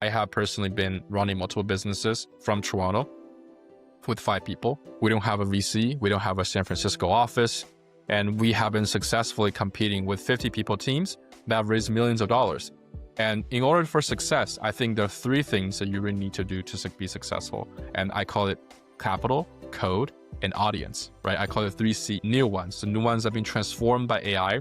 I have personally been running multiple businesses from Toronto with 5 people. We don't have a VC. We don't have a San Francisco office. And we have been successfully competing with 50 people teams that have raised millions of dollars. And in order for success, I think there are 3 things that you really need to do to be successful. And I call it capital, code, and audience, right? I call it 3C, new ones. The new ones that have been transformed by AI.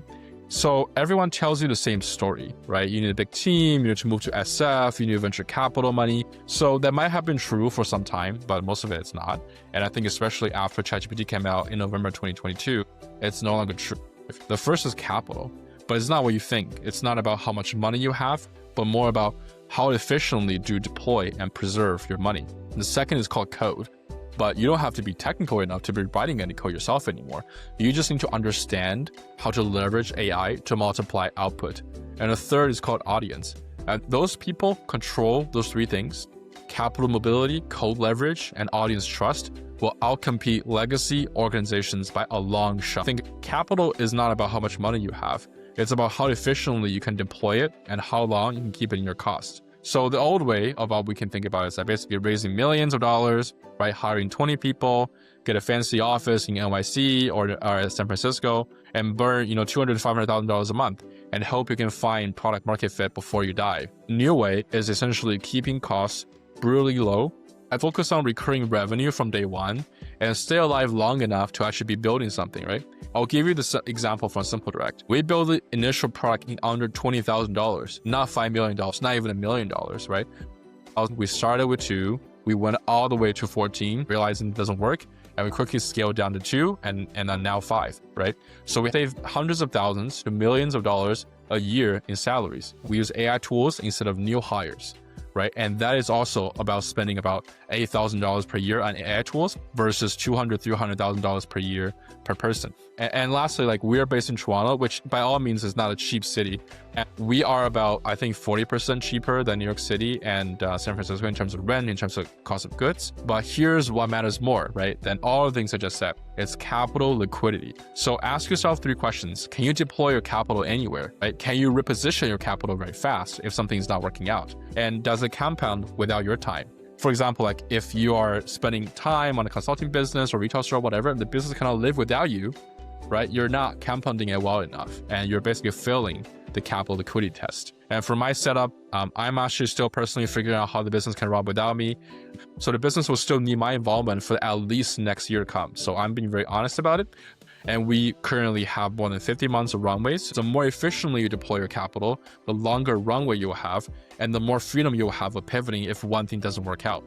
So everyone tells you the same story, right? You need a big team, you need to move to SF, you need venture capital money. So that might have been true for some time, but most of it's not. And I think especially after ChatGPT came out in November 2022, it's no longer true. The first is capital, but it's not what you think. It's not about how much money you have, but more about how efficiently do you deploy and preserve your money. And the second is called code. But you don't have to be technical enough to be writing any code yourself anymore. You just need to understand how to leverage AI to multiply output. And the third is called audience. And those people control those 3 things: capital mobility, code leverage, and audience trust will outcompete legacy organizations by a long shot. I think capital is not about how much money you have. It's about how efficiently you can deploy it and how long you can keep it in your cost. So the old way of what we can think about is that basically raising millions of dollars, right? Hiring 20 people, get a fancy office in NYC or San Francisco, and burn, $200,000 to $500,000 a month, and hope you can find product market fit before you die. New way is essentially keeping costs brutally low. I focus on recurring revenue from day one and stay alive long enough to actually be building something, right? I'll give you this example from SimpleDirect. We built the initial product in under $20,000, not $5 million, not even $1 million, right? We started with 2, we went all the way to 14, realizing it doesn't work, and we quickly scaled down to 2 and then now 5, right? So we save hundreds of thousands to millions of dollars a year in salaries. We use AI tools instead of new hires, right? And that is also about spending about $8,000 per year on AI tools versus $200,000, $300,000 per year per person. And lastly, we're based in Toronto, which by all means is not a cheap city. And we are about, I think, 40% cheaper than New York City and San Francisco in terms of rent, in terms of cost of goods. But here's what matters more, right? Than all the things I just said. It's capital liquidity. So ask yourself 3 questions. Can you deploy your capital anywhere, right? Can you reposition your capital very fast if something's not working out? And does it compound without your time? For example, if you are spending time on a consulting business or retail store, whatever, the business cannot live without you, right? You're not compounding it well enough, and you're basically failing the capital liquidity test. And for my setup, I'm actually still personally figuring out how the business can run without me. So the business will still need my involvement for at least next year to come. So I'm being very honest about it. And we currently have more than 50 months of runways. The more efficiently you deploy your capital, the longer runway you'll have, and the more freedom you'll have of pivoting if one thing doesn't work out.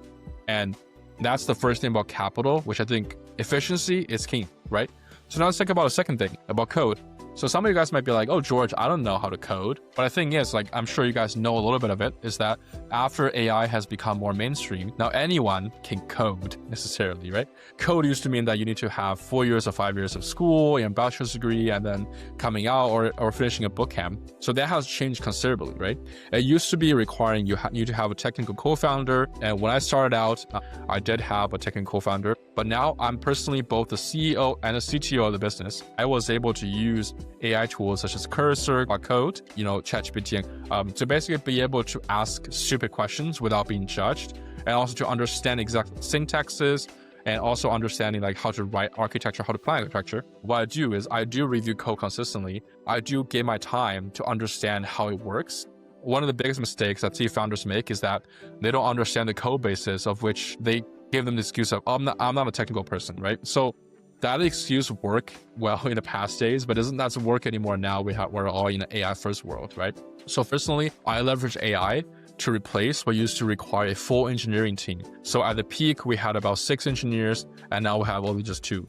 And that's the first thing about capital, which I think efficiency is king, right? So now let's think about a second thing, about code. So some of you guys might be like, oh, George, I don't know how to code. But the thing is, I'm sure you guys know a little bit of it, is that after AI has become more mainstream, now anyone can code necessarily, right? Code used to mean that you need to have 4 years or 5 years of school and a bachelor's degree and then coming out or finishing a boot camp. So that has changed considerably, right? It used to be requiring you to have a technical co-founder. And when I started out, I did have a technical co-founder. But now I'm personally both the CEO and the CTO of the business. I was able to use AI tools such as Cursor, Claude, ChatGPT, to basically be able to ask stupid questions without being judged, and also to understand exact syntaxes, and also understanding how to write architecture, how to plan architecture. What I do is I do review code consistently. I do give my time to understand how it works. One of the biggest mistakes that founders make is that they don't understand the code basis, of which they give them the excuse of, I'm not a technical person, right? So that excuse worked well in the past days, but doesn't work anymore now. We're all in an AI first world, right? So personally, I leverage AI to replace what used to require a full engineering team. So at the peak, we had about 6 engineers, and now we have only just 2.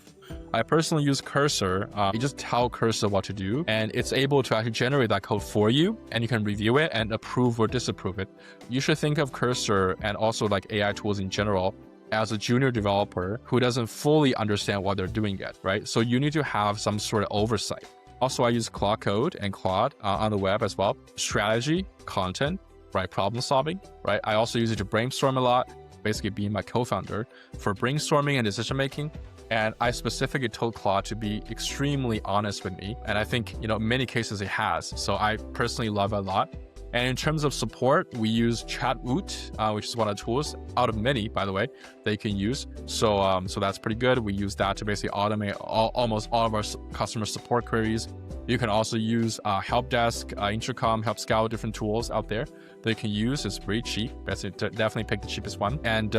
I personally use Cursor. You just tell Cursor what to do, and it's able to actually generate that code for you, and you can review it and approve or disapprove it. You should think of Cursor and also AI tools in general as a junior developer who doesn't fully understand what they're doing yet, right? So you need to have some sort of oversight. Also, I use Claude and Claude on the web as well. Strategy, content, right? Problem solving, right? I also use it to brainstorm a lot, basically being my co-founder for brainstorming and decision making. And I specifically told Claude to be extremely honest with me. And I think, in many cases it has. So I personally love it a lot. And in terms of support, we use ChatWoot, which is one of the tools out of many, by the way, that you can use. So that's pretty good. We use that to basically automate almost all of our customer support queries. You can also use Help Desk, Intercom, Help Scout, different tools out there that you can use. It's pretty cheap. Definitely pick the cheapest one. And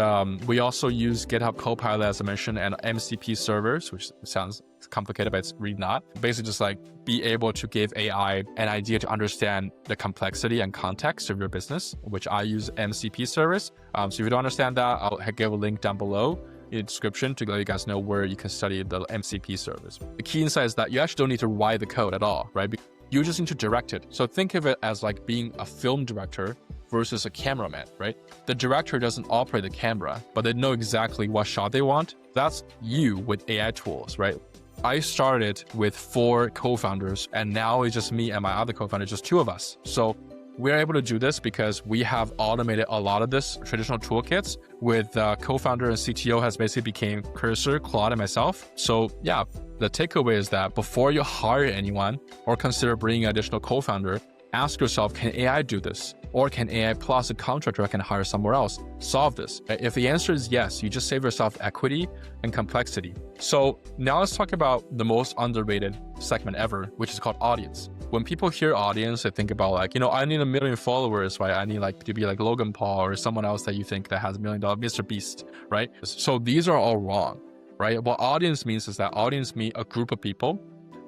we also use GitHub Copilot, as I mentioned, and MCP servers, which sounds complicated, but it's really not. Basically just like be able to give AI an idea to understand the complexity and context of your business, which I use MCP servers. So if you don't understand that, I'll give a link down below in the description to let you guys know where you can study the MCP servers. The key insight is that you actually don't need to write the code at all, right? You just need to direct it. So think of it as like being a film director versus a cameraman, right? The director doesn't operate the camera, but they know exactly what shot they want. That's you with AI tools, right? I started with 4 co-founders, and now it's just me and my other co-founder, just 2 of us. So we're able to do this because we have automated a lot of this traditional toolkits with co-founder and CTO has basically became Cursor, Claude, and myself. So yeah, the takeaway is that before you hire anyone or consider bringing an additional co-founder, ask yourself, can AI do this? Or can AI plus a contractor I can hire somewhere else solve this? If the answer is yes, you just save yourself equity and complexity. So now let's talk about the most underrated segment ever, which is called audience. When people hear audience, they think about like, I need 1 million followers, right? I need like to be like Logan Paul or someone else that you think that has $1 million, Mr. Beast, right? So these are all wrong, right? What audience means is that audience means a group of people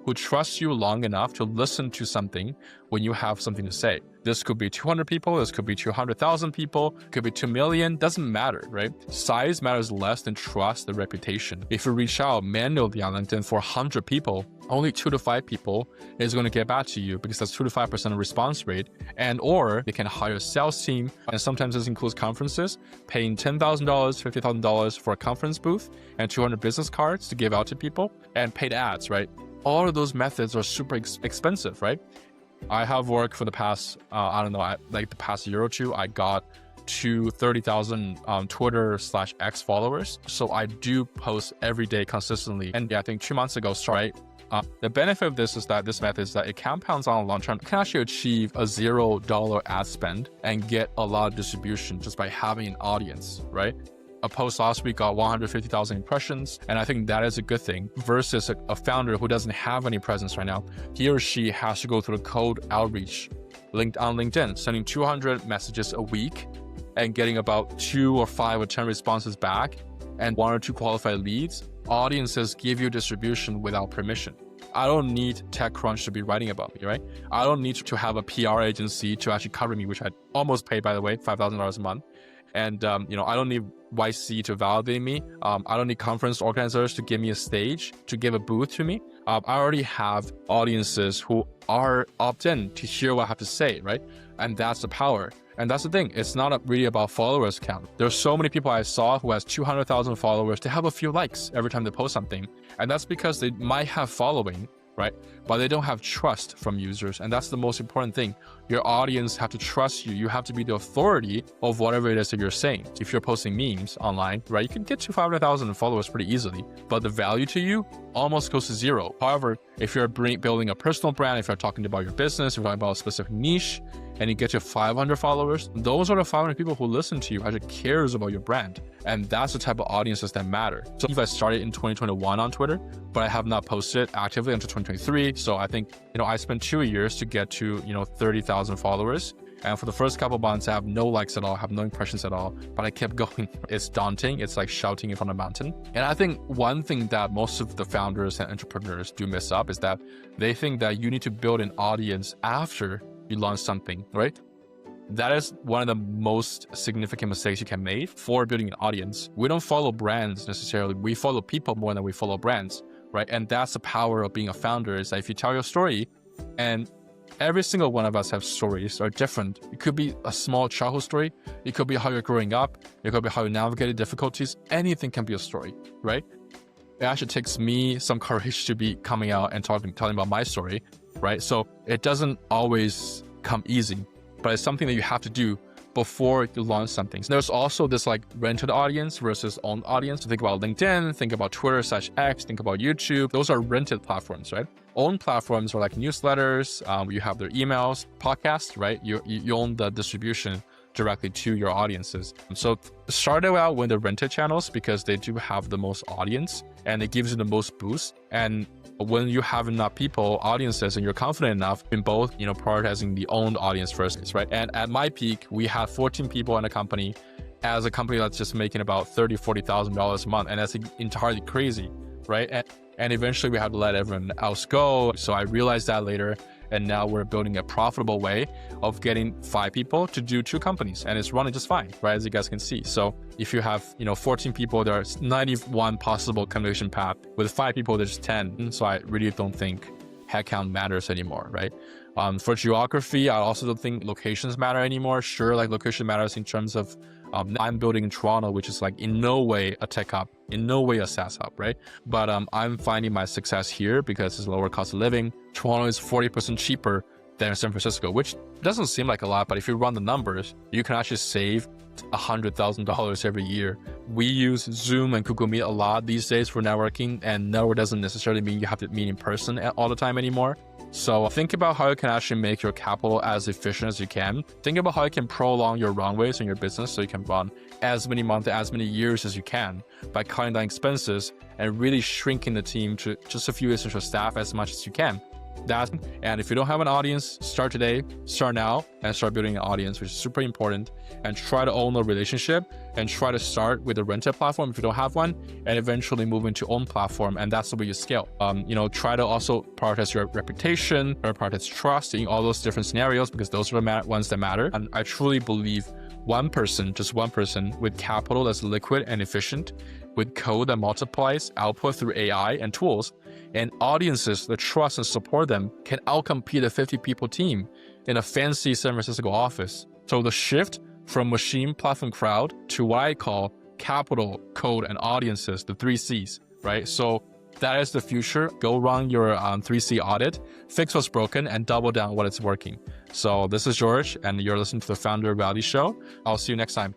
who trust you long enough to listen to something when you have something to say. This could be 200 people, this could be 200,000 people, could be 2 million, doesn't matter, right? Size matters less than trust and reputation. If you reach out manually on LinkedIn for 100 people, only 2 to 5 people is going to get back to you because that's 2 to 5% response rate. And or they can hire a sales team, and sometimes this includes conferences, paying $10,000, $50,000 for a conference booth and 200 business cards to give out to people, and paid ads, right? All of those methods are super expensive, right? I have worked for the past, like the past year or 2, I got to 30,000 Twitter/X followers. So I do post every day consistently. And yeah, I think 2 months ago, the benefit of this is that this method is that it compounds on a long term. You can actually achieve a $0 ad spend and get a lot of distribution just by having an audience, right? A post last week got 150,000 impressions, and I think that is a good thing versus a founder who doesn't have any presence right now. He or she has to go through the cold outreach linked on LinkedIn, sending 200 messages a week and getting about 2 or 5 or 10 responses back and 1 or 2 qualified leads. Audiences give you distribution without permission. I don't need TechCrunch to be writing about me, right? I don't need to have a PR agency to actually cover me, which I almost paid, by the way, $5,000 a month. And, I don't need YC to validate me. I don't need conference organizers to give me a stage, to give a booth to me. I already have audiences who are opt-in to hear what I have to say, right? And that's the power. And that's the thing. It's not really about followers count. There's so many people I saw who has 200,000 followers. They have a few likes every time they post something. And that's because they might have following, right? But they don't have trust from users. And that's the most important thing. Your audience have to trust you. You have to be the authority of whatever it is that you're saying. If you're posting memes online, right, you can get to 500,000 followers pretty easily, but the value to you almost goes to 0. However, if you're building a personal brand, if you're talking about your business, if you're talking about a specific niche, and you get to 500 followers, those are the 500 people who listen to you, actually cares about your brand. And that's the type of audiences that matter. So if I started in 2021 on Twitter, but I have not posted actively until 2023. So I think, I spent 2 years to get to, 30,000 followers. And for the first couple months, I have no likes at all, have no impressions at all, but I kept going. It's daunting. It's like shouting in front of a mountain. And I think one thing that most of the founders and entrepreneurs do miss up is that they think that you need to build an audience after you launch something, right? That is one of the most significant mistakes you can make for building an audience. We don't follow brands necessarily. We follow people more than we follow brands, right? And that's the power of being a founder, is that if you tell your story, and every single one of us have stories are different. It could be a small childhood story. It could be how you're growing up. It could be how you navigated difficulties. Anything can be a story, right? It actually takes me some courage to be coming out and telling about my story, right? So it doesn't always come easy, but it's something that you have to do before you launch something. So there's also this like rented audience versus owned audience. So think about LinkedIn, think about Twitter/X, think about YouTube. Those are rented platforms, right? Owned platforms are like newsletters. You have their emails, podcasts, right? You own the distribution directly to your audiences. So start out with the rented channels because they do have the most audience and it gives you the most boost. And when you have enough people, audiences, and you're confident enough in both, prioritizing the owned audience first, right? And at my peak, we had 14 people in a company as a company that's just making about $30,000, $40,000 a month. And that's entirely crazy, right? And eventually we had to let everyone else go. So I realized that later. And now we're building a profitable way of getting 5 people to do 2 companies. And it's running just fine, right? As you guys can see. So if you have, 14 people, there's 91 possible communication path. With 5 people, there's 10. So I really don't think headcount matters anymore, right? For geography, I also don't think locations matter anymore. Sure, like location matters in terms of I'm building in Toronto, which is like in no way a tech hub, in no way a SaaS hub, right? But I'm finding my success here because it's lower cost of living. Toronto is 40% cheaper than San Francisco, which doesn't seem like a lot, but if you run the numbers, you can actually save $100,000 every year. We use Zoom and Google Meet a lot these days for networking, and network doesn't necessarily mean you have to meet in person all the time anymore. So think about how you can actually make your capital as efficient as you can. Think about how you can prolong your runways in your business so you can run as many months, as many years as you can by cutting down expenses and really shrinking the team to just a few essential staff as much as you can. And if you don't have an audience, start today, start now, and start building an audience, which is super important. And try to own a relationship and try to start with a rented platform if you don't have one, and eventually move into own platform. And that's the way you scale. Try to also prioritize your reputation or prioritize trust in all those different scenarios because those are the ones that matter. And I truly believe just one person with capital that's liquid and efficient, with code that multiplies output through AI and tools, and audiences that trust and support them can outcompete a 50-people team in a fancy San Francisco office. So the shift from machine platform crowd to what I call capital, code, and audiences, the 3 Cs, right? So that is the future. Go run your 3C audit, fix what's broken, and double down what is working. So this is George, and you're listening to the Founder Reality Show. I'll see you next time.